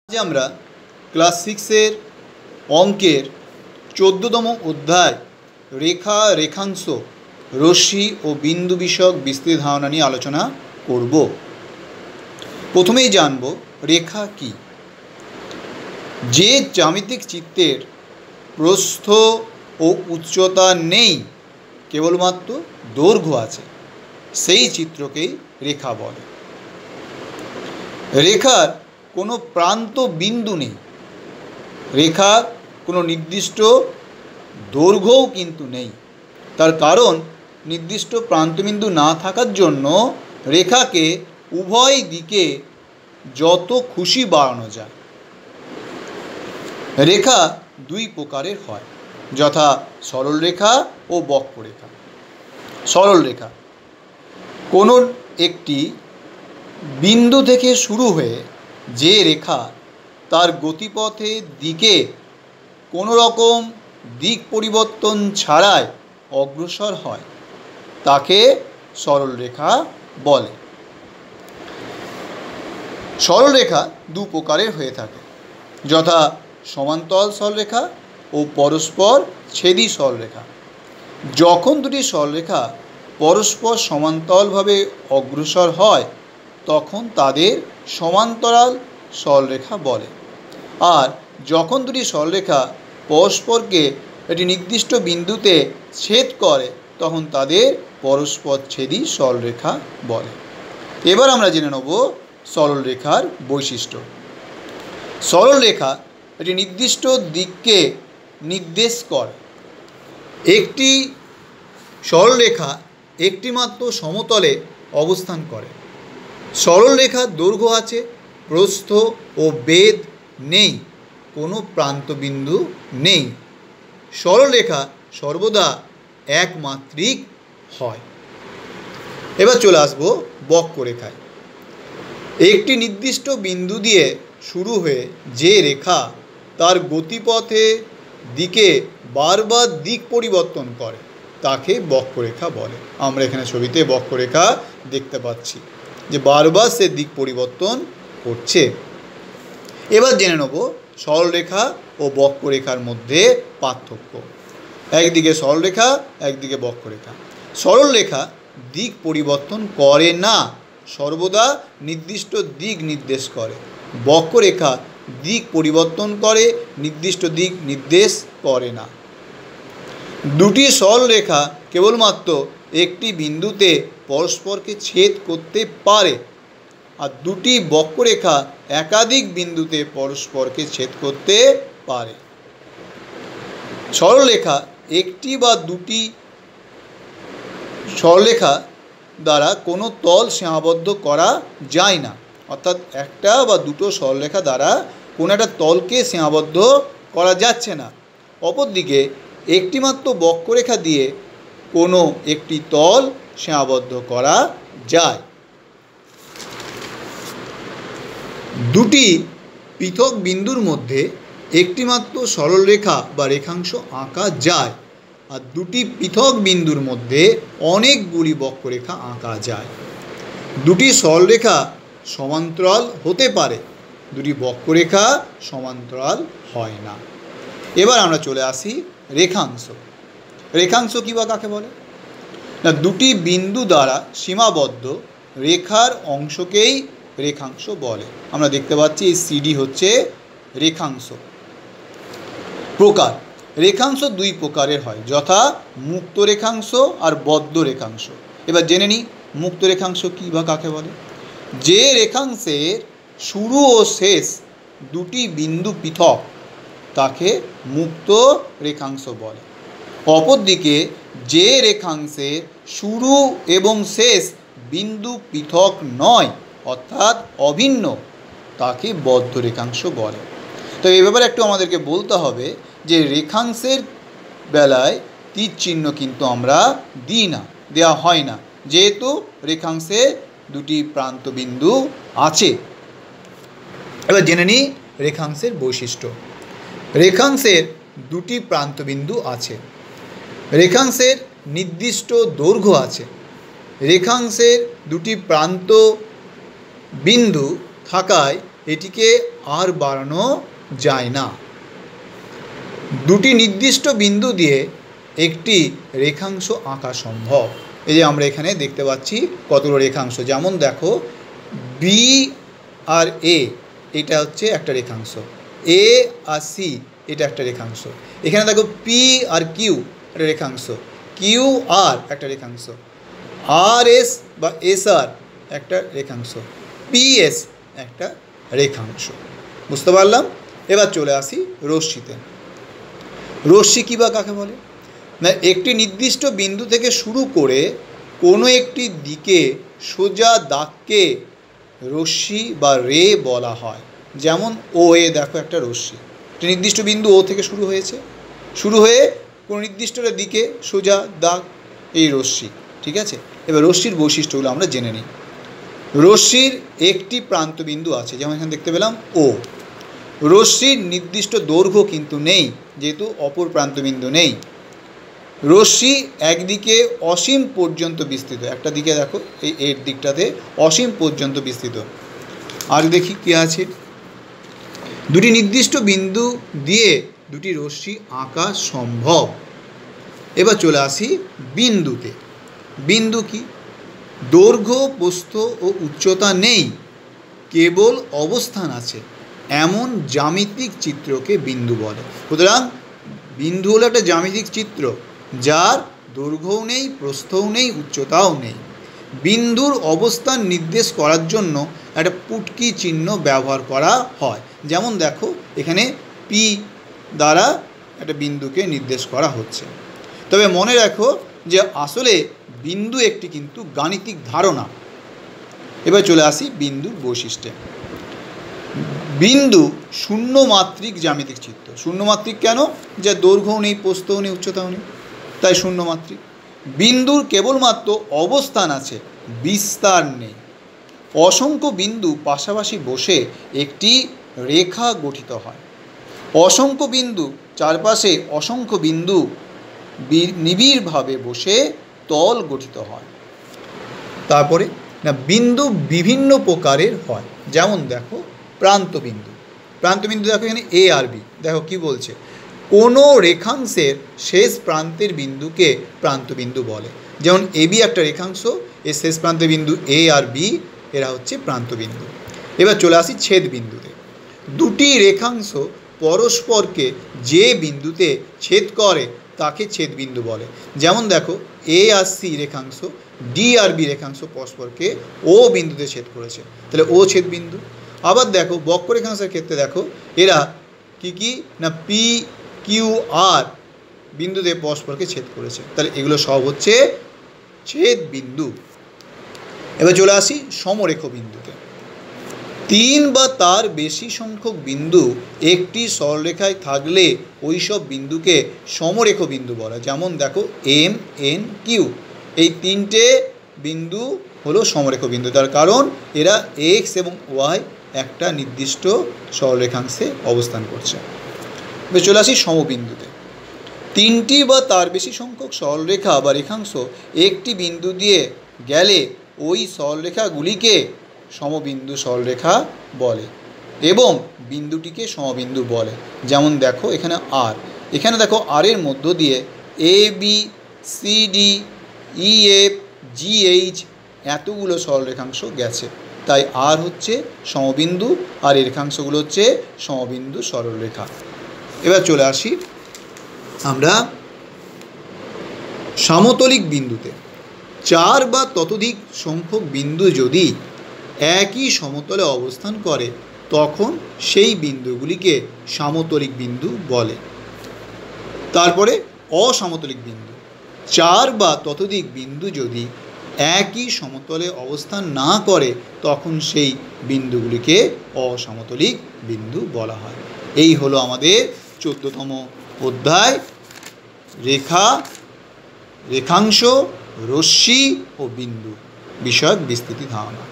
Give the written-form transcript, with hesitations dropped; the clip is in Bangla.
আজ আমরা ক্লাস 6-এর অঙ্কের 14তম অধ্যায় রেখা, রেখাংশ, রশ্মি ও বিন্দু বিষয়ক বিস্তৃত ধারণা নিয়ে আলোচনা করব। প্রথমেই জানব রেখা কি। যে জ্যামিতিক চিত্রের প্রস্থ ও উচ্চতা নেই, কেবলমাত্র দৈর্ঘ্য আছে, সেই চিত্রকেই রেখা বলে। রেখার কোনো প্রান্ত বিন্দু নেই, রেখার কোনো নির্দিষ্ট দৈর্ঘ্যও কিন্তু নেই। তার কারণ নির্দিষ্ট প্রান্তবিন্দু না থাকার জন্য রেখাকে উভয় দিকে যত খুশি বাড়ানো যায়। রেখা দুই প্রকারের হয়, যথা সরল রেখা ও বক্ররেখা। সরল রেখা কোনো একটি বিন্দু থেকে শুরু হয়ে যে রেখা তার গতিপথের দিকে কোনো রকম দিক পরিবর্তন ছাড়াই অগ্রসর হয়, তাকে সরল রেখা বলে। সরল রেখা দু প্রকারের হয়ে থাকে, যথা সমান্তরাল সরলরেখা ও পরস্পর ছেদি সরলরেখা। যখন দুটি সরলরেখা পরস্পর সমান্তরালভাবে অগ্রসর হয়, তখন তাদের সমান্তরাল সরলরেখা বলে। আর যখন দুটি সরলরেখা পরস্পরকে একটি নির্দিষ্ট বিন্দুতে ছেদ করে, তখন তাদের পরস্পর ছেদি সরলরেখা বলে। এবার আমরা জেনে নেব সরলরেখার বৈশিষ্ট্য। সরলরেখা একটি নির্দিষ্ট দিককে নির্দেশ করে। একটি সরলরেখা একটিমাত্র সমতলে অবস্থান করে। সরলরেখার দৈর্ঘ্য আছে, প্রস্থ ও বেধ নেই, কোনো প্রান্তবিন্দু নেই। সরলরেখা সর্বদা একমাত্রিক হয়। এবার চলে আসব বক্ররেখায়। একটি নির্দিষ্ট বিন্দু দিয়ে শুরু হয়ে যে রেখা তার গতিপথের দিকে বারবার দিক পরিবর্তন করে, তাকে বক্ররেখা বলে। আমরা এখানে ছবিতে বক্ররেখা দেখতে পাচ্ছি যে বারবার সে দিক পরিবর্তন করছে। এবার জেনে নেব সরলরেখা ও বক্ররেখার মধ্যে পার্থক্য। একদিকে সরলরেখা, একদিকে বক্ররেখা। সরলরেখা দিক পরিবর্তন করে না, সর্বদা নির্দিষ্ট দিক নির্দেশ করে। বক্ররেখা দিক পরিবর্তন করে, নির্দিষ্ট দিক নির্দেশ করে না। দুটি সরলরেখা কেবলমাত্র একটি বিন্দুতে পরস্পরকে ছেদ করতে পারে, আর দুটি বক্ররেখা একাধিক বিন্দুতে পরস্পরকে ছেদ করতে পারে। সরলরেখা একটি বা দুটি সরলরেখা দ্বারা কোনো তল সীমাবদ্ধ করা যায় না, অর্থাৎ একটা বা দুটো সরলরেখা দ্বারা কোনো একটা তলকে সীমাবদ্ধ করা যাচ্ছে না। অপরদিকে একটিমাত্র বক্ররেখা দিয়ে কোনো একটি তল সীমাবদ্ধ করা যায়। দুটি পৃথক বিন্দুর মধ্যে একটিমাত্র সরলরেখা বা রেখাংশ আঁকা যায়, আর দুটি পৃথক বিন্দুর মধ্যে অনেকগুলি বক্ররেখা আঁকা যায়। দুটি সরলরেখা সমান্তরাল হতে পারে, দুটি বক্ররেখা সমান্তরাল হয় না। এবার আমরা চলে আসি রেখাংশ। রেখাংশ কী বা কাকে বলে না, দুটি বিন্দু দ্বারা সীমাবদ্ধ রেখার অংশকেই রেখাংশ বলে। আমরা দেখতে পাচ্ছি এই সিডি হচ্ছে রেখাংশ। প্রকার, রেখাংশ দুই প্রকারের হয়, যথা মুক্ত রেখাংশ আর বদ্ধ রেখাংশ। এবার জেনে নিই মুক্ত রেখাংশ কী বা কাকে বলে। যে রেখাংশের শুরু ও শেষ দুটি বিন্দু পৃথক, তাকে মুক্ত রেখাংশ বলে। অপরদিকে যে রেখাংশের শুরু এবং শেষ বিন্দু পৃথক নয়, অর্থাৎ অভিন্ন, তাকে বদ্ধ রেখাংশ বলে। তো এই ব্যাপারে একটু আমাদেরকে বলতে হবে যে রেখাংশের বেলায় তীর চিহ্ন কিন্তু আমরা দিই না, দেওয়া হয় না, যেহেতু রেখাংশে দুটি প্রান্তবিন্দু আছে। এবার জেনে নিই রেখাংশের বৈশিষ্ট্য। রেখাংশের দুটি প্রান্তবিন্দু আছে, রেখাংশের নির্দিষ্ট দৈর্ঘ্য আছে, রেখাংশের দুটি প্রান্ত বিন্দু থাকায় এটিকে আর বাড়ানো যায় না। দুটি নির্দিষ্ট বিন্দু দিয়ে একটি রেখাংশ আঁকা সম্ভব। এই যে আমরা এখানে দেখতে পাচ্ছি কতগুলো রেখাংশ, যেমন দেখো বি আর এ এটা হচ্ছে একটা রেখাংশ, এ আর সি এটা একটা রেখাংশ, এখানে দেখো পি আর কিউ একটা রেখাংশ, কিউ আর একটা রেখাংশ, আর এস বা এস আর একটা রেখাংশ, পি এস একটা রেখাংশ। বুঝতে পারলাম? এবার চলে আসি রশ্মিতে। রশ্মি কী বা কাকে বলে না, একটি নির্দিষ্ট বিন্দু থেকে শুরু করে কোনো একটি দিকে সোজা দাগকে রশ্মি বা রে বলা হয়। যেমন ও এ দেখো একটা রশ্মি, একটি নির্দিষ্ট বিন্দু ও থেকে শুরু হয়েছে, শুরু হয়ে কোনো নির্দিষ্ট দিকে সোজা দাগ, এই রশ্মি। ঠিক আছে, এবার রশ্মির বৈশিষ্ট্যগুলো আমরা জেনে নিই। রশ্মির একটি প্রান্তবিন্দু আছে, যেমন এখানে দেখতে পেলাম ও। রশ্মির নির্দিষ্ট দৈর্ঘ্য কিন্তু নেই, যেহেতু অপর প্রান্তবিন্দু নেই। রশ্মি একদিকে অসীম পর্যন্ত বিস্তৃত, একটা দিকে দেখো এই এর দিকটাতে অসীম পর্যন্ত বিস্তৃত। আর দেখি কী আছে, দুটি নির্দিষ্ট বিন্দু দিয়ে দুটি রশ্মি আঁকা সম্ভব। এবার চলে আসি বিন্দুতে। বিন্দু কি? দৈর্ঘ্য, প্রস্থ ও উচ্চতা নেই, কেবল অবস্থান আছে এমন জ্যামিতিক চিত্রকে বিন্দু বলে। সুতরাং বিন্দু হলো একটা জ্যামিতিক চিত্র যার দৈর্ঘ্যও নেই, প্রস্থও নেই, উচ্চতাও নেই। বিন্দুর অবস্থান নির্দেশ করার জন্য একটা পুটকি চিহ্ন ব্যবহার করা হয়। যেমন দেখো এখানে পি দ্বারা একটা বিন্দুকে নির্দেশ করা হচ্ছে। তবে মনে রাখো যে আসলে বিন্দু একটি কিন্তু গাণিতিক ধারণা। এবার চলে আসি বিন্দুর বৈশিষ্ট্যে। বিন্দু শূন্যমাত্রিক জ্যামিতিক চিত্র। শূন্যমাত্রিক কেন? যা দৈর্ঘ্যও নেই, প্রস্থও নেই, উচ্চতাও নেই, তাই শূন্যমাত্রিক। বিন্দুর কেবলমাত্র অবস্থান আছে, বিস্তার নেই। অসংখ্য বিন্দু পাশাপাশি বসে একটি রেখা গঠিত হয়। অসংখ্য বিন্দু চারপাশে অসংখ্য বিন্দু নিবিড়ভাবে বসে তল গঠিত হয়। তারপরে না, বিন্দু বিভিন্ন প্রকারের হয়। যেমন দেখো প্রান্তবিন্দু। প্রান্তবিন্দু দেখো এখানে এ আর বি, দেখো কি বলছে, কোনো রেখাংশের শেষ প্রান্তের বিন্দুকে প্রান্তবিন্দু বলে। যেমন এ বি একটা রেখাংশ, এর শেষ প্রান্তের বিন্দু এ আর বি, এরা হচ্ছে প্রান্তবিন্দু। এবার চলে আসি ছেদ বিন্দুতে। দুটি রেখাংশ পরস্পরকে যে বিন্দুতে ছেদ করে তাকে ছেদবিন্দু বলে। যেমন দেখো এ আর সি রেখাংশ, ডি আর বি রেখাংশ পরস্পরকে ও বিন্দুতে ছেদ করেছে, তাহলে ও ছেদবিন্দু। আবার দেখো বক্ররেখাংশের ক্ষেত্রে দেখো এরা কি কি না পি কিউ আর বিন্দুতে পরস্পরকে ছেদ করেছে, তাহলে এগুলো সব হচ্ছে ছেদবিন্দু। এবার চলে আসি সমরেখ বিন্দুতে। তিন বা তার বেশি সংখ্যক বিন্দু একটি সরলরেখায় থাকলে ওই সব বিন্দুকে সমরেখ বিন্দু বলা। যেমন দেখো এম এন কিউ, এই তিনটে বিন্দু হলো সমরেখ বিন্দু, তার কারণ এরা এক্স এবং ওয়াই একটা নির্দিষ্ট সরলরেখাংশে অবস্থান করছে। এবার চলে আসি সমবিন্দুতে। তিনটি বা তার বেশি সংখ্যক সরলরেখা বা রেখাংশ একটি বিন্দু দিয়ে গেলে ওই সরলরেখাগুলিকে সমবিন্দু সরলরেখা বলে এবং বিন্দুটিকে সমবিন্দু বলে। যেমন দেখো এখানে আর, এখানে দেখো আর এর মধ্য দিয়ে A B C D E F G H এতগুলো সরলরেখাংশ গেছে, তাই আর হচ্ছে সমবিন্দু আর এই রেখাংশগুলো হচ্ছে সমবিন্দু সরলরেখা। এবার চলে আসি আমরা সমতলিক বিন্দুতে। চার বা ততোধিক সংখ্যক বিন্দু যদি একই সমতলে অবস্থান করে তখন সেই বিন্দুগুলিকে সমতলিক বিন্দু বলে। তারপরে অসমতলিক বিন্দু। চার বা ততোধিক বিন্দু যদি একই সমতলে অবস্থান না করে তখন সেই বিন্দুগুলিকে অসমতলিক বিন্দু বলা হয়। এই হলো আমাদের 14তম অধ্যায় রেখা, রেখাংশ, রশ্মি ও বিন্দু বিষয়ক বিস্তৃতি ধারণা।